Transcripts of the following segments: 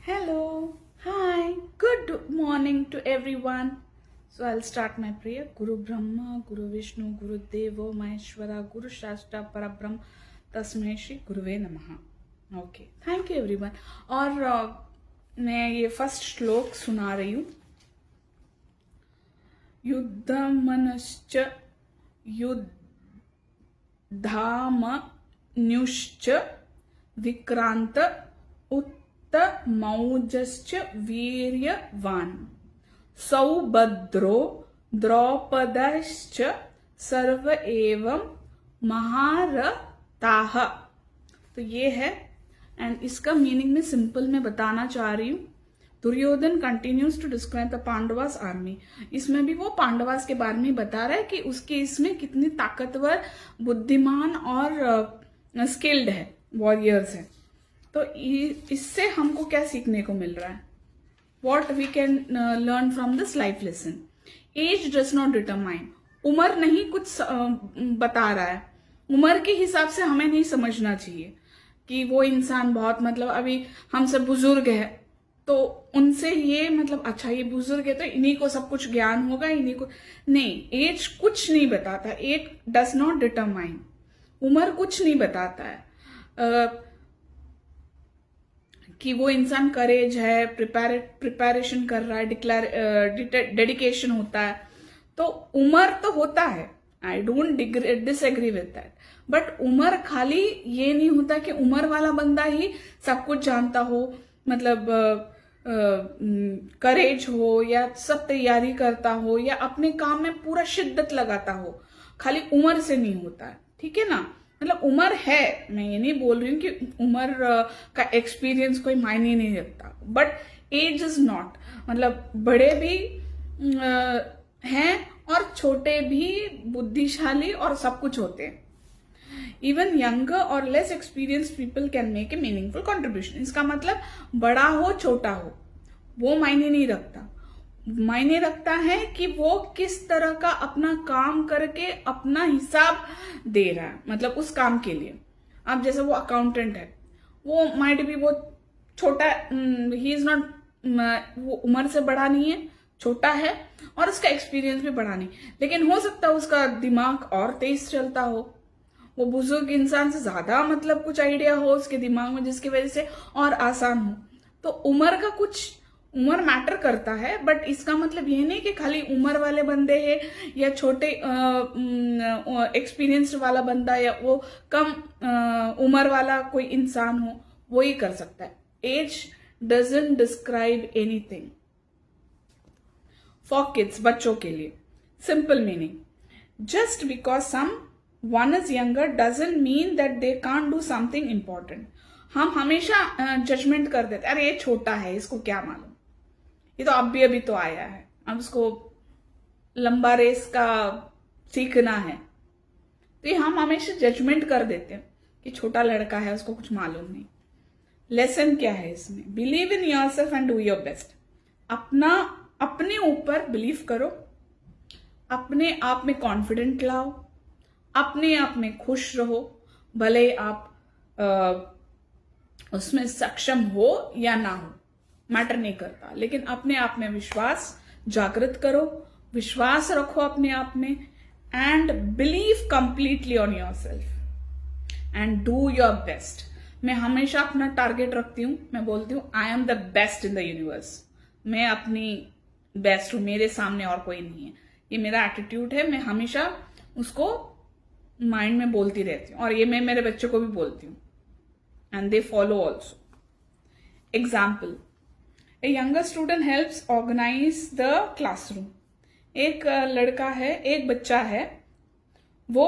Hello, hi, good morning to everyone. So I'll start my prayer. Guru Brahma, Guru Vishnu, Guru Devo Maheshwara, Guru Shastra Parabrahm, Tasmai Shri Guruve Namaha. Okay, thank you everyone. और मैं ये first श्लोक सुना रही हूँ। युद्धमनश्च युद्धामन्युश्च विक्रांत उत्तमौजश्च वीर्यवान् सौभद्रो द्रौपदश्च सर्व एवं महारथाः। तो ये है, एंड इसका मीनिंग में सिंपल में बताना चाह रही हूँ। Duryodhana continues to describe the Pandavas army. इसमें भी वो पांडवास के बारे में बता रहा है कि उसके इसमें कितनी ताकतवर, बुद्धिमान और स्किल्ड है, वॉरियर्स है। तो इससे हमको क्या सीखने को मिल रहा है? What we can learn from this life lesson. Age does not determine. उम्र नहीं कुछ बता रहा है। उम्र के हिसाब से हमें नहीं समझना चाहिए कि वो इंसान बहुत अभी हमसे बुजुर्ग है तो उनसे ये अच्छा ये बुजुर्ग है तो इन्हीं को सब कुछ ज्ञान होगा, इन्हीं को नहीं। एज कुछ नहीं बताता। Age does not determine. उम्र कुछ नहीं बताता है कि वो इंसान करेज है, प्रिपरेशन कर रहा है, डेडिकेशन होता है। तो उम्र तो होता है, I don't disagree with that, but उम्र खाली ये नहीं होता कि उम्र वाला बंदा ही सब कुछ जानता हो, करेज हो या सब तैयारी करता हो या अपने काम में पूरा शिद्दत लगाता हो। खाली उम्र से नहीं होता है, ठीक है ना। उम्र है, मैं ये नहीं बोल रही हूँ कि उम्र का एक्सपीरियंस कोई मायने नहीं रखता, बट एज इज नॉट। बड़े भी हैं और छोटे भी बुद्धिशाली और सब कुछ होते हैं। इवन यंगर और less experience people can make a meaningful contribution. इसका बड़ा हो छोटा हो वो मायने नहीं रखता। मायने रखता है कि वो किस तरह का अपना काम करके अपना हिसाब दे रहा है, उस काम के लिए। अब जैसे वो अकाउंटेंट है, वो माइट भी वो छोटा, ही इज नॉट, वो उम्र से बड़ा नहीं है, छोटा है और उसका एक्सपीरियंस भी बड़ा नहीं, लेकिन हो सकता है उसका दिमाग और तेज चलता हो। वो बुजुर्ग इंसान से ज्यादा कुछ आइडिया हो उसके दिमाग में, जिसकी वजह से और आसान हो। तो उम्र मैटर करता है, बट इसका ये नहीं कि खाली उम्र वाले बंदे हैं या छोटे एक्सपीरियंस वाला बंदा या वो कम उम्र वाला कोई इंसान हो वो ही कर सकता है। Age doesn't describe anything. For kids, बच्चों के लिए simple meaning, just because someone is younger doesn't mean that they can't do something important. हम हमेशा जजमेंट कर देते, अरे ये छोटा है, इसको क्या मालूम, ये तो अभी तो आया है, अब उसको लंबा रेस का सीखना है। तो ये हम हमेशा जजमेंट कर देते हैं कि छोटा लड़का है, उसको कुछ मालूम नहीं। लेसन क्या है इसमें? Believe in yourself and do your best. अपने ऊपर बिलीव करो, अपने आप में कॉन्फिडेंट लाओ, अपने आप में खुश रहो, भले आप उसमें सक्षम हो या ना हो, मैटर नहीं करता, लेकिन अपने आप में विश्वास जागृत करो, विश्वास रखो अपने आप में, and believe completely on yourself and do your best. मैं हमेशा अपना टारगेट रखती हूँ, मैं बोलती हूँ I am the best in the universe. मैं अपनी बेस्ट हूं, मेरे सामने और कोई नहीं है। ये मेरा एटीट्यूड है, मैं हमेशा उसको माइंड में बोलती रहती हूँ, और ये मैं मेरे बच्चों को भी बोलती हूँ, and they follow also. Example, a younger student helps organize the classroom. एक लड़का है, एक बच्चा है, वो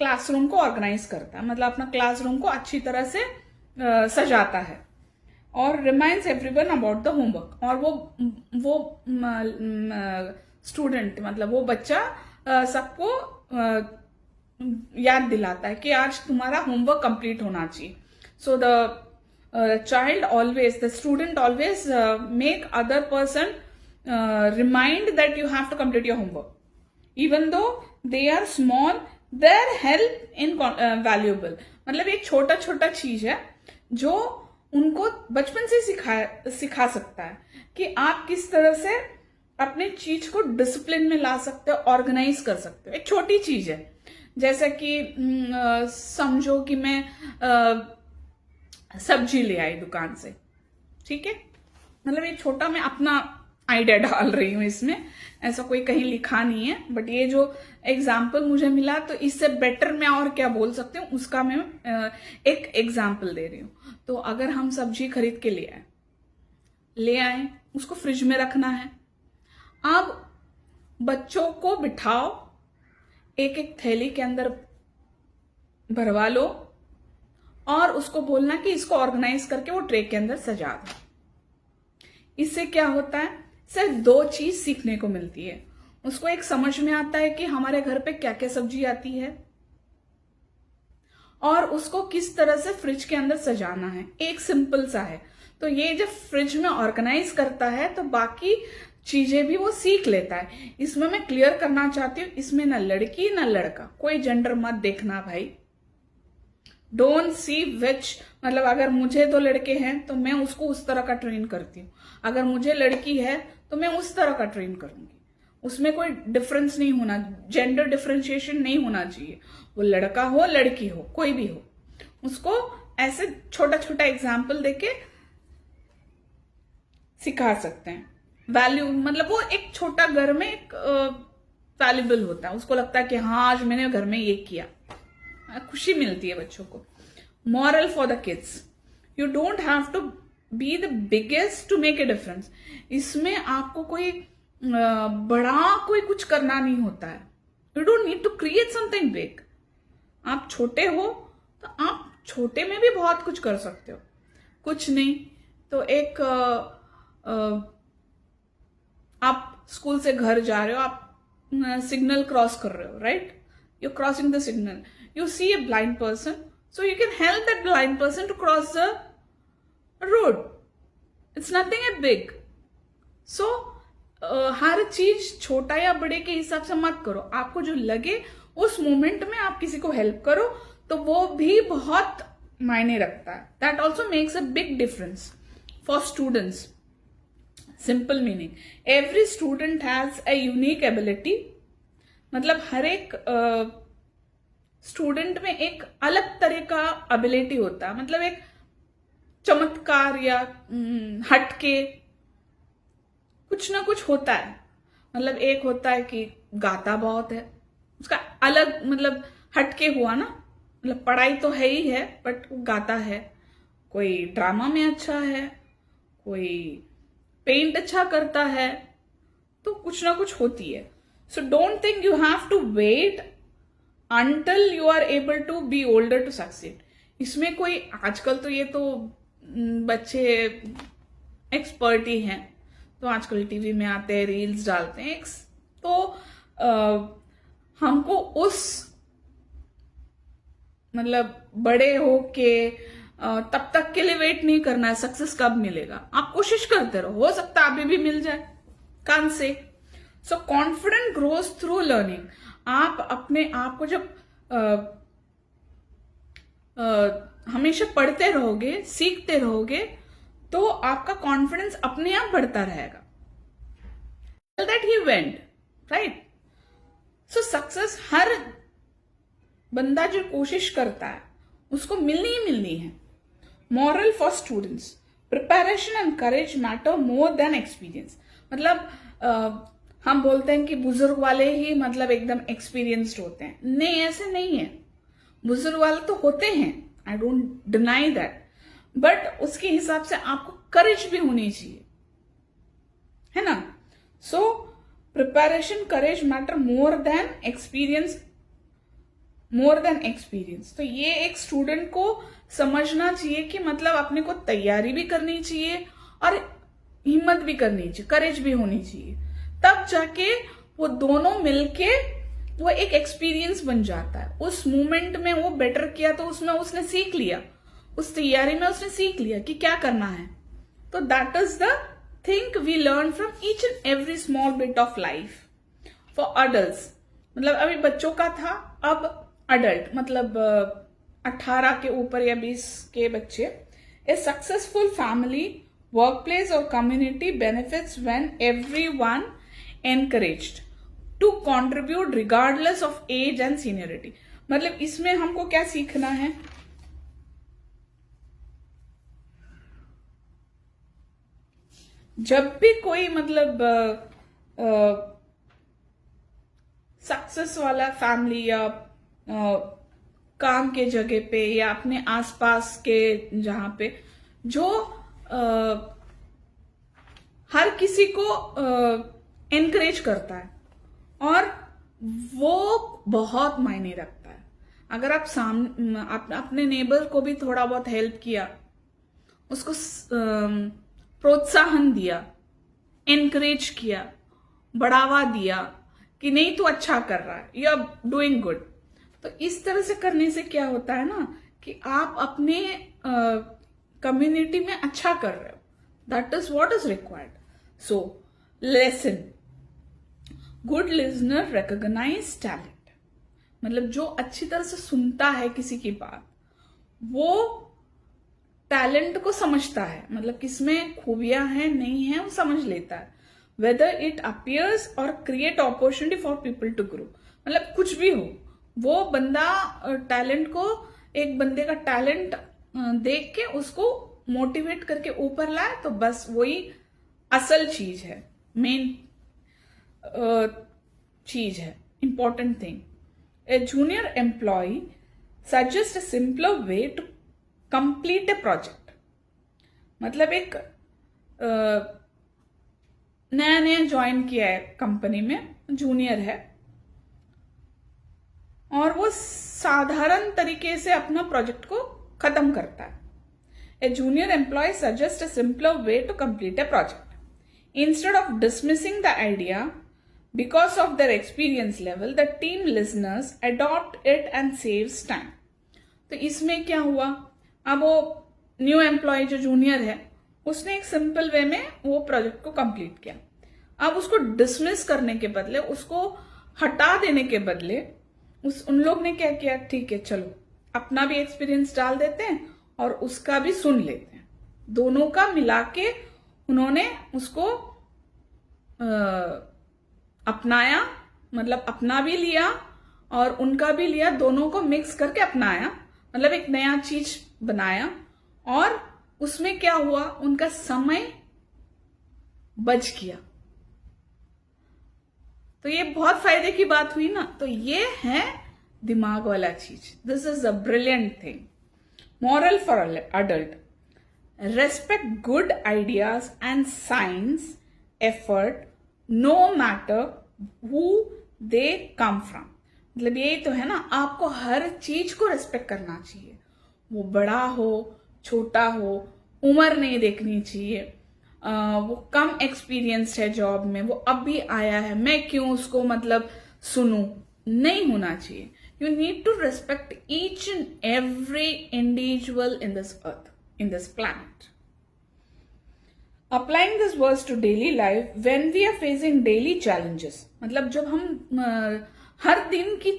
क्लासरूम को ऑर्गेनाइज करता है, अपना क्लासरूम को अच्छी तरह से सजाता है, और reminds everyone about the homework. और वो स्टूडेंट वो बच्चा सबको याद दिलाता है कि आज तुम्हारा होमवर्क कंप्लीट होना चाहिए। So the child always, the student always make other person remind that you have to complete your homework, even though they are small, their help in valuable. ये छोटा छोटा चीज है जो उनको बचपन से सिखा सकता है कि आप किस तरह से अपने चीज को डिसिप्लिन में ला सकते हो, ऑर्गेनाइज कर सकते हो। एक छोटी चीज है, जैसे कि समझो कि मैं सब्जी ले आई दुकान से, ठीक है, मतलब ये छोटा मैं अपना आइडिया डाल रही हूँ इसमें, ऐसा कोई कहीं लिखा नहीं है, बट ये जो एग्जाम्पल मुझे मिला तो इससे बेटर मैं और क्या बोल सकती हूँ उसका मैं एक एग्जाम्पल दे रही हूँ। तो अगर हम सब्जी खरीद के ले आए, उसको फ्रिज में रखना है। अब बच्चों को बिठाओ, एक एक थैली के अंदर भरवा लो और उसको बोलना कि इसको ऑर्गेनाइज करके वो ट्रे के अंदर सजा दो। इससे क्या होता है, सिर्फ दो चीज सीखने को मिलती है। उसको एक समझ में आता है कि हमारे घर पे क्या क्या सब्जी आती है और उसको किस तरह से फ्रिज के अंदर सजाना है, एक सिंपल सा है। तो ये जब फ्रिज में ऑर्गेनाइज करता है तो बाकी चीजें भी वो सीख लेता है। इसमें मैं क्लियर करना चाहती हूँ, इसमें ना लड़की ना लड़का, कोई जेंडर मत देखना भाई। डोंट सी विच, मतलब अगर मुझे दो लड़के हैं तो मैं उसको उस तरह का ट्रेन करती हूँ, अगर मुझे लड़की है तो मैं उस तरह का ट्रेन करूंगी। उसमें कोई डिफरेंस नहीं होना, जेंडर डिफरेंशिएशन नहीं होना चाहिए। वो लड़का हो लड़की हो कोई भी हो, उसको ऐसे छोटा छोटा एग्जाम्पल देके सिखा सकते हैं। वैल्यू मतलब वो एक छोटा घर में एक वैल्यूबल होता है, उसको लगता है कि हाँ आज मैंने घर में ये किया, खुशी मिलती है बच्चों को। Moral for the kids, you don't have to be the biggest to make a difference. इसमें आपको कोई बड़ा कोई कुछ करना नहीं होता है। You don't need to create something big. आप छोटे हो तो आप छोटे में भी बहुत कुछ कर सकते हो। कुछ नहीं तो एक आप स्कूल से घर जा रहे हो, आप सिग्नल क्रॉस कर रहे हो, right, you crossing the signal, you see a blind person, so you can help that blind person to cross the road. It's nothing a big. So हर चीज छोटा या बड़े के हिसाब से मत करो, आपको जो लगे उस मोमेंट में आप किसी को हेल्प करो तो वो भी बहुत मायने रखता है। That also makes a big difference for students. Simple meaning, every student has a unique ability, मतलब हर एक स्टूडेंट में एक अलग तरह का एबिलिटी होता है, मतलब एक चमत्कार या हटके कुछ ना कुछ होता है। मतलब एक होता है कि गाता बहुत है, उसका अलग मतलब हटके हुआ ना, मतलब पढ़ाई तो है ही है बट गाता है। कोई ड्रामा में अच्छा है, कोई पेंट अच्छा करता है, तो कुछ ना कुछ होती है। So don't think you have to wait until you are able to be older to succeed. इसमें कोई आजकल तो ये तो बच्चे एक्सपर्ट ही हैं, तो आजकल टीवी में आते हैं, रील्स डालते हैं, तो हमको उस मतलब बड़े हो के तब तक के लिए वेट नहीं करना है। सक्सेस कब मिलेगा, आप कोशिश करते रहो, हो सकता है अभी भी मिल जाए, कान से। So confident grows through learning. आप अपने आप को जब हमेशा पढ़ते रहोगे, सीखते रहोगे, तो आपका कॉन्फिडेंस अपने आप बढ़ता रहेगा। That he went right. So success हर बंदा जो कोशिश करता है उसको मिलनी ही मिलनी है। Moral for students, preparation and courage matter more than experience. मतलब हम बोलते हैं कि बुजुर्ग वाले ही मतलब एकदम एक्सपीरियंस्ड होते हैं, नहीं ऐसे नहीं है। बुजुर्ग वाले तो होते हैं, I don't deny that, but उसके हिसाब से आपको करेज भी होनी चाहिए, है ना। So preparation courage matter more than experience, more than experience. तो ये एक स्टूडेंट को समझना चाहिए कि मतलब अपने को तैयारी भी करनी चाहिए और हिम्मत भी करनी चाहिए, करेज भी होनी चाहिए, तब जाके वो दोनों मिलके वो एक एक्सपीरियंस बन जाता है। उस मोमेंट में वो बेटर किया तो उसमें उसने सीख लिया, उस तैयारी में उसने सीख लिया कि क्या करना है। तो that is the thing we learn from each and every small bit of life. For adult, मतलब अभी बच्चों का था, अब अडल्ट मतलब 18 के ऊपर या 20 के बच्चे ए सक्सेसफुल फैमिली, वर्कप्लेस और community benefits when everyone encouraged to contribute regardless of age and seniority. मतलब इसमें हमको क्या सीखना है, जब भी कोई मतलब सक्सेस वाला फैमिली या काम के जगह पे या अपने आसपास के जहां पे जो हर किसी को एनकरेज करता है और वो बहुत मायने रखता है। अगर आप अपने नेबर को भी थोड़ा बहुत हेल्प किया, उसको प्रोत्साहन दिया, एनकरेज किया, बढ़ावा दिया कि नहीं तू अच्छा कर रहा है, यू आर डूइंग गुड, तो इस तरह से करने से क्या होता है ना कि आप अपने कम्युनिटी में अच्छा कर रहे हो। That is what is required. So lesson, good listener recognize talent. मतलब जो अच्छी तरह से सुनता है किसी की बात, वो टैलेंट को समझता है, मतलब किसमें खूबियां हैं नहीं है वो समझ लेता है। Whether it appears or create opportunity for people to grow. मतलब कुछ भी हो, वो बंदा टैलेंट को, एक बंदे का टैलेंट देख के उसको मोटिवेट करके ऊपर लाए, तो बस वही असल चीज है, मेन चीज है, important thing. A junior employ suggest a simpler way to complete a project. मतलब एक नया नया ज्वाइन किया है कंपनी में, जूनियर है, और वो साधारण तरीके से अपना प्रोजेक्ट को खत्म करता है। A junior employ suggest a simpler way to complete a project. Instead of dismissing the idea because of their experience level, the team listeners adopt it and saves time. तो इसमें क्या हुआ, अब वो न्यू एम्प्लॉय जो junior है, उसने एक सिंपल वे में वो प्रोजेक्ट को कंप्लीट किया। अब उसको डिसमिस करने के बदले, उसको हटा देने के बदले, उन लोग ने क्या किया, ठीक है चलो अपना भी एक्सपीरियंस डाल देते हैं और उसका भी सुन लेते हैं। दोनों का मिला के उन्होंने उसको अपनाया, मतलब अपना भी लिया और उनका भी लिया, दोनों को मिक्स करके अपनाया, मतलब एक नया चीज बनाया। और उसमें क्या हुआ, उनका समय बच गया। तो ये बहुत फायदे की बात हुई ना। तो ये है दिमाग वाला चीज। This is a brilliant thing. Moral for adult, respect good ideas and science effort no matter who they come from. मतलब यही तो है ना, आपको हर चीज को रेस्पेक्ट करना चाहिए, वो बड़ा हो छोटा हो, उम्र नहीं देखनी चाहिए। वो कम एक्सपीरियंस्ड है जॉब में, वो अभी आया है, मैं क्यों उसको मतलब सुनूं, नहीं होना चाहिए। You need to respect each and every individual in this earth, in this planet. Applying this words to daily life when we are facing daily challenges. मतलब जब हम हर दिन की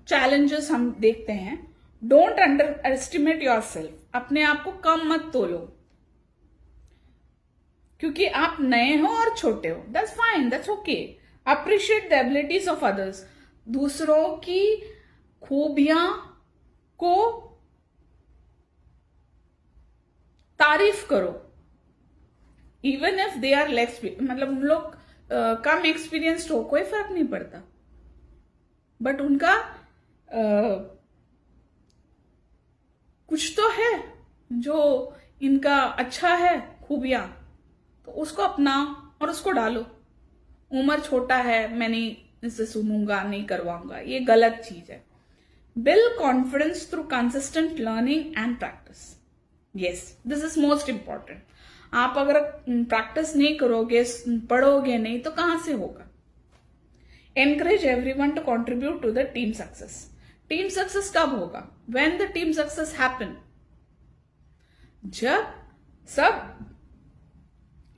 चैलेंजेस हम देखते हैं, don't under estimate your self. अपने आप को कम मत तोलो, क्योंकि आप नए हो और छोटे हो, that's fine, that's okay. Appreciate the abilities of others. दूसरों की खूबियां को तारीफ करो, even if they are less. मतलब हम लोग कम एक्सपीरियंस्ड हो, कोई फर्क नहीं पड़ता, बट उनका कुछ तो है जो इनका अच्छा है, खूबियां, तो उसको अपनाओ और उसको डालो। उम्र छोटा है, मैं नहीं इससे सुनूंगा, नहीं करवाऊंगा, ये गलत चीज है। Build confidence through consistent learning and practice. Yes, this is most important. आप अगर प्रैक्टिस नहीं करोगे, पढ़ोगे नहीं, तो कहां से होगा। Encourage everyone to contribute to the team success. Team success कब होगा, when the team success happen, जब सब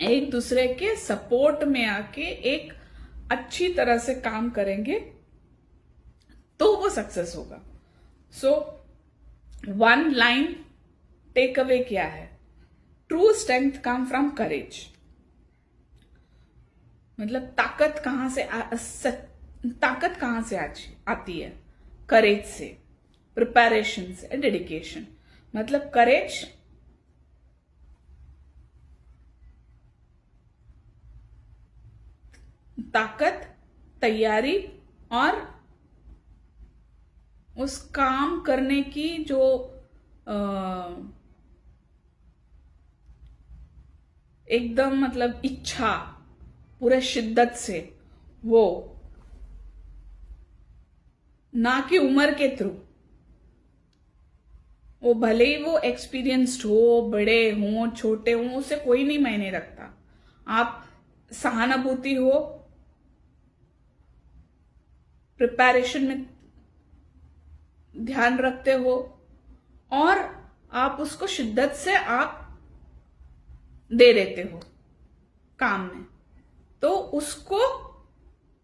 एक दूसरे के सपोर्ट में आके एक अच्छी तरह से काम करेंगे, तो वो सक्सेस होगा। So one line take away क्या है? True strength come from courage. मतलब ताकत कहां से आती है? करेज से, प्रिपरेशन से, डेडिकेशन। मतलब करेज ताकत, तैयारी और उस काम करने की जो एकदम मतलब इच्छा पूरे शिद्दत से, वो ना कि उम्र के थ्रू। वो भले ही वो एक्सपीरियंस्ड हो, बड़े हों, छोटे हों, उससे कोई नहीं मायने रखता। आप सहानुभूति हो, प्रिपरेशन में ध्यान रखते हो और आप उसको शिद्दत से आप दे देते हो काम में, तो उसको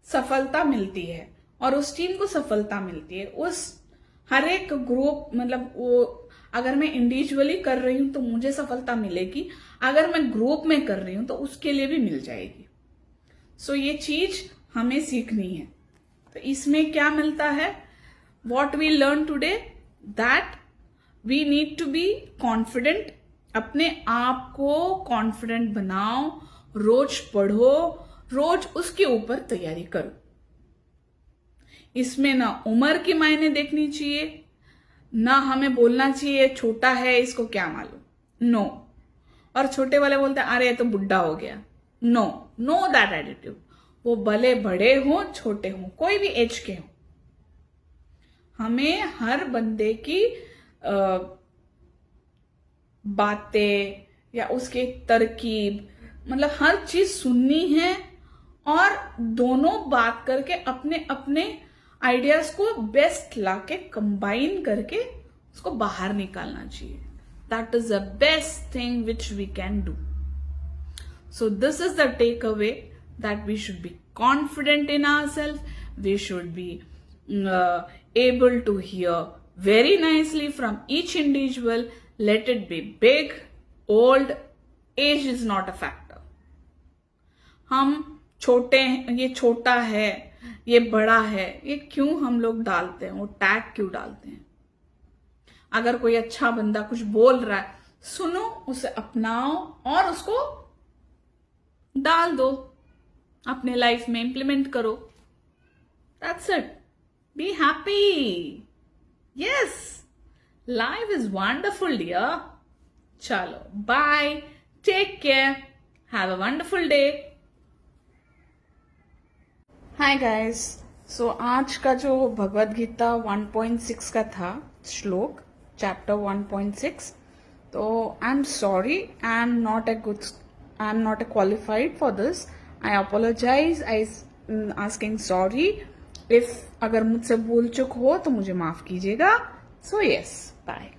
सफलता मिलती है और उस टीम को सफलता मिलती है। उस हर एक ग्रुप, मतलब वो अगर मैं इंडिविजुअली कर रही हूं तो मुझे सफलता मिलेगी, अगर मैं ग्रुप में कर रही हूं तो उसके लिए भी मिल जाएगी। सो ये चीज हमें सीखनी है। तो इसमें क्या मिलता है? What we learn today, that we need to be confident. अपने आप को कॉन्फिडेंट बनाओ, रोज पढ़ो, रोज उसके ऊपर तैयारी करो। इसमें ना उम्र की मायने देखनी चाहिए, ना हमें बोलना चाहिए छोटा है इसको क्या मालूम, नो। और छोटे वाले बोलते हैं अरे ये तो बुढ़ा हो गया, नो, नो दैट एटीट्यूड। वो भले बड़े हो, छोटे हो, कोई भी एज के हो, हमें हर बंदे की बातें या उसके तरकीब, मतलब हर चीज सुननी है और दोनों बात करके अपने अपने आइडियाज को बेस्ट लाके कंबाइन करके उसको बाहर निकालना चाहिए। That is the best thing which we can do. So this is the take away, that we should be confident in ourselves. We should be able to hear very nicely from each individual. Let it be big, old, age is not a factor. हम छोटे हैं, ये छोटा है, ये बड़ा है, ये क्यों हम लोग डालते हैं? वो टैग क्यों डालते हैं? अगर कोई अच्छा बंदा कुछ बोल रहा है, सुनो, उसे अपनाओ और उसको डाल दो, अपने लाइफ में इंप्लीमेंट करो। That's it. Be happy. Yes, life is wonderful dear. चलो bye, take care, have a wonderful day. Hi guys, so आज का जो भगवद गीता 1.6 का था श्लोक, चैप्टर 1.6, तो I am sorry, I am not a qualified for this. I apologize. asking sorry. if अगर मुझसे भूल चुक हो तो मुझे माफ कीजिएगा. So yes, bye.